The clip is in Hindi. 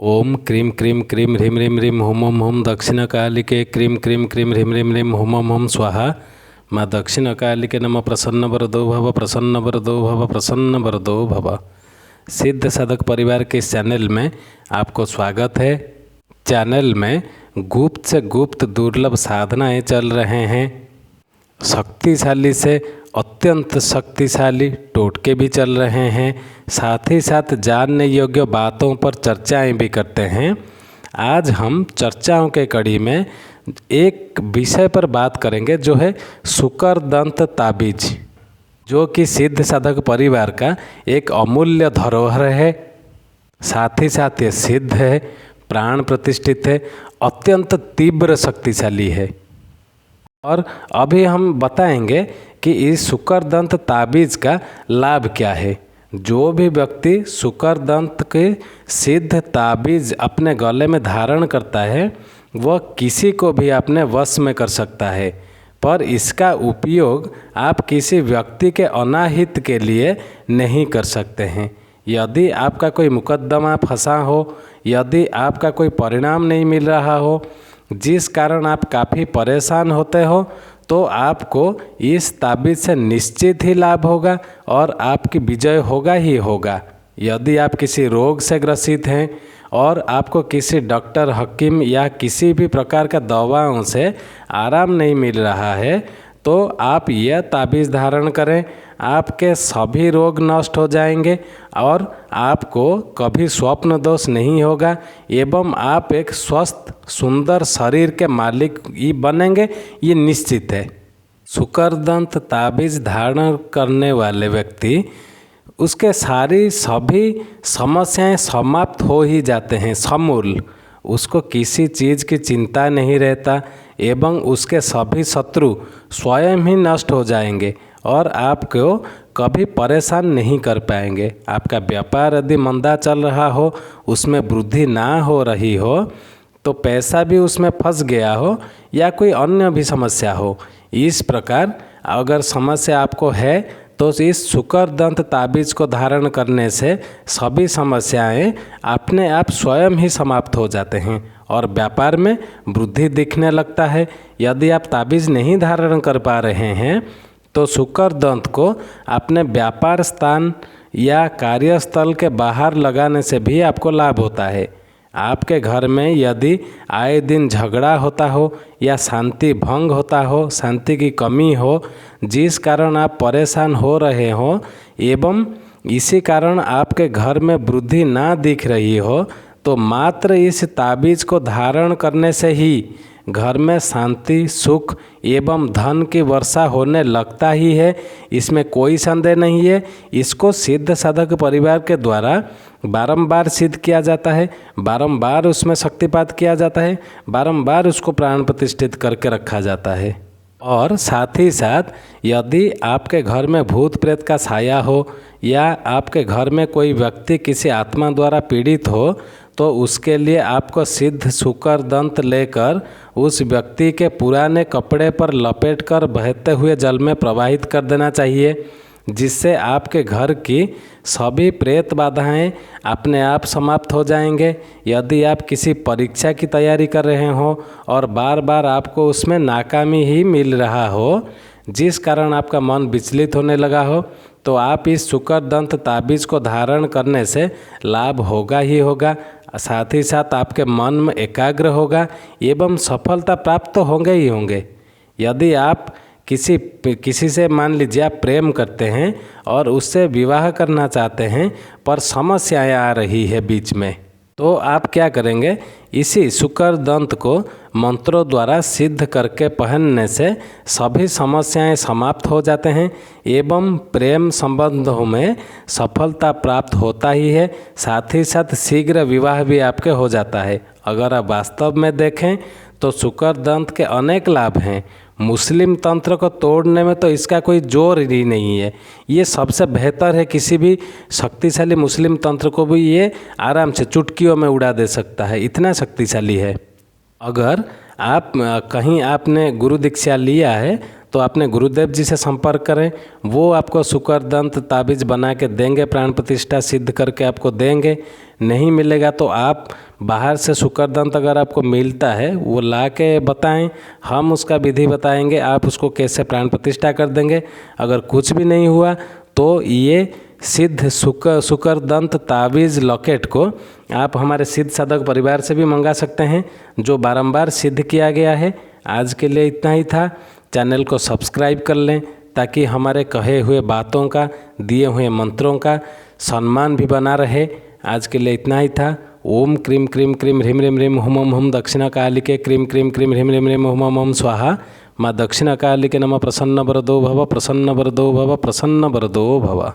ओम क्रीं क्रीं क्रीं ह्रीं ह्रीं ह्रीं हुम हुम हुम दक्षिणकालिके क्रीं क्रीं क्रीं ह्रीं ह्रीं ह्रीं हुम हुम हुम स्वाहा। माँ दक्षिणकालिके नमः। प्रसन्न वरदो भव, प्रसन्न वरदो भव, प्रसन्न वरदो भव। सिद्ध साधक परिवार के इस चैनल में आपको स्वागत है। चैनल में गुप्त से गुप्त दुर्लभ साधनाएं चल रहे हैं। शक्तिशाली से अत्यंत शक्तिशाली टोटके भी चल रहे हैं। साथ ही साथ जानने योग्य बातों पर चर्चाएं भी करते हैं। आज हम चर्चाओं के कड़ी में एक विषय पर बात करेंगे जो है शुक्रदंत ताबीज, जो कि सिद्ध साधक परिवार का एक अमूल्य धरोहर है। साथ ही साथ ये सिद्ध है, प्राण प्रतिष्ठित है, अत्यंत तीव्र शक्तिशाली है। और अभी हम बताएंगे कि इस शुक्रदंत ताबीज का लाभ क्या है। जो भी व्यक्ति शुक्रदंत के सिद्ध ताबीज अपने गले में धारण करता है वह किसी को भी अपने वश में कर सकता है, पर इसका उपयोग आप किसी व्यक्ति के अनाहित के लिए नहीं कर सकते हैं। यदि आपका कोई मुकदमा फंसा हो, यदि आपका कोई परिणाम नहीं मिल रहा हो, जिस कारण आप काफ़ी परेशान होते हो, तो आपको इस ताबीज़ से निश्चित ही लाभ होगा और आपकी विजय होगा ही होगा। यदि आप किसी रोग से ग्रसित हैं और आपको किसी डॉक्टर, हकीम या किसी भी प्रकार का दवाओं से आराम नहीं मिल रहा है, तो आप यह ताबीज़ धारण करें। आपके सभी रोग नष्ट हो जाएंगे और आपको कभी स्वप्न दोष नहीं होगा एवं आप एक स्वस्थ सुंदर शरीर के मालिक ही बनेंगे, ये निश्चित है। शुक्रदंत ताबीज़ धारण करने वाले व्यक्ति उसके सभी समस्याएं समाप्त हो ही जाते हैं समूल। उसको किसी चीज़ की चिंता नहीं रहता एवं उसके सभी शत्रु स्वयं ही नष्ट हो जाएंगे और आपको कभी परेशान नहीं कर पाएंगे। आपका व्यापार यदि मंदा चल रहा हो, उसमें वृद्धि ना हो रही हो, तो पैसा भी उसमें फंस गया हो या कोई अन्य भी समस्या हो, इस प्रकार अगर समस्या आपको है तो इस शुक्रदंत ताबीज़ को धारण करने से सभी समस्याएं अपने आप स्वयं ही समाप्त हो जाते हैं और व्यापार में वृद्धि दिखने लगता है। यदि आप ताबीज़ नहीं धारण कर पा रहे हैं तो शुक्रदंत को अपने व्यापार स्थान या कार्यस्थल के बाहर लगाने से भी आपको लाभ होता है। आपके घर में यदि आए दिन झगड़ा होता हो या शांति भंग होता हो, शांति की कमी हो, जिस कारण आप परेशान हो रहे हो एवं इसी कारण आपके घर में वृद्धि ना दिख रही हो, तो मात्र इस ताबीज़ को धारण करने से ही घर में शांति, सुख एवं धन की वर्षा होने लगता ही है। इसमें कोई संदेह नहीं है। इसको सिद्ध साधक परिवार के द्वारा बारंबार सिद्ध किया जाता है, बारंबार उसमें शक्तिपात किया जाता है, बारंबार उसको प्राण प्रतिष्ठित करके रखा जाता है। और साथ ही साथ यदि आपके घर में भूत प्रेत का साया हो या आपके घर में कोई व्यक्ति किसी आत्मा द्वारा पीड़ित हो, तो उसके लिए आपको सिद्ध शुक्रदंत लेकर उस व्यक्ति के पुराने कपड़े पर लपेटकर बहते हुए जल में प्रवाहित कर देना चाहिए, जिससे आपके घर की सभी प्रेत बाधाएं अपने आप समाप्त हो जाएंगे। यदि आप किसी परीक्षा की तैयारी कर रहे हो और बार बार आपको उसमें नाकामी ही मिल रहा हो, जिस कारण आपका मन विचलित होने लगा हो, तो आप इस शुक्रदंत ताबीज़ को धारण करने से लाभ होगा ही होगा। साथ ही साथ आपके मन में एकाग्र होगा एवं सफलता प्राप्त तो होंगे ही होंगे। यदि आप किसी से मान लीजिए आप प्रेम करते हैं और उससे विवाह करना चाहते हैं पर समस्याएं आ रही है बीच में, तो आप क्या करेंगे, इसी शुक्रदंत को मंत्रों द्वारा सिद्ध करके पहनने से सभी समस्याएं समाप्त हो जाते हैं एवं प्रेम संबंधों में सफलता प्राप्त होता ही है। साथ ही साथ शीघ्र विवाह भी आपके हो जाता है। अगर आप वास्तव में देखें तो शुक्रदंत के अनेक लाभ हैं। मुस्लिम तंत्र को तोड़ने में तो इसका कोई जोर ही नहीं है। ये सबसे बेहतर है। किसी भी शक्तिशाली मुस्लिम तंत्र को भी ये आराम से चुटकियों में उड़ा दे सकता है, इतना शक्तिशाली है। अगर आप कहीं आपने गुरु दीक्षा लिया है तो अपने गुरुदेव जी से संपर्क करें, वो आपको शुक्रदंत ताबीज़ बना के देंगे, प्राण प्रतिष्ठा सिद्ध करके आपको देंगे। नहीं मिलेगा तो आप बाहर से शुक्रदंत अगर आपको मिलता है वो ला के बताएँ, हम उसका विधि बताएंगे, आप उसको कैसे प्राण प्रतिष्ठा कर देंगे। अगर कुछ भी नहीं हुआ तो ये सिद्ध शुक्रदंत ताबीज़ लॉकेट को आप हमारे सिद्ध साधक परिवार से भी मंगा सकते हैं, जो बारंबार सिद्ध किया गया है। आज के लिए इतना ही था। चैनल को सब्सक्राइब कर लें ताकि हमारे कहे हुए बातों का, दिए हुए मंत्रों का सम्मान भी बना रहे। आज के लिए इतना ही था। ओम क्रीम क्रीम क्रीम ह्रीम ह्रीम ह्रीम हुम हुम हुम दक्षिणा कालिके क्रीम क्रीम क्रीम ह्रीम ह्रीम ह्रीम हुम हुम स्वाहा। माँ दक्षिणा कालिके नमः। प्रसन्न वरदो भव, प्रसन्न वरदो भव, प्रसन्न वरदो भव।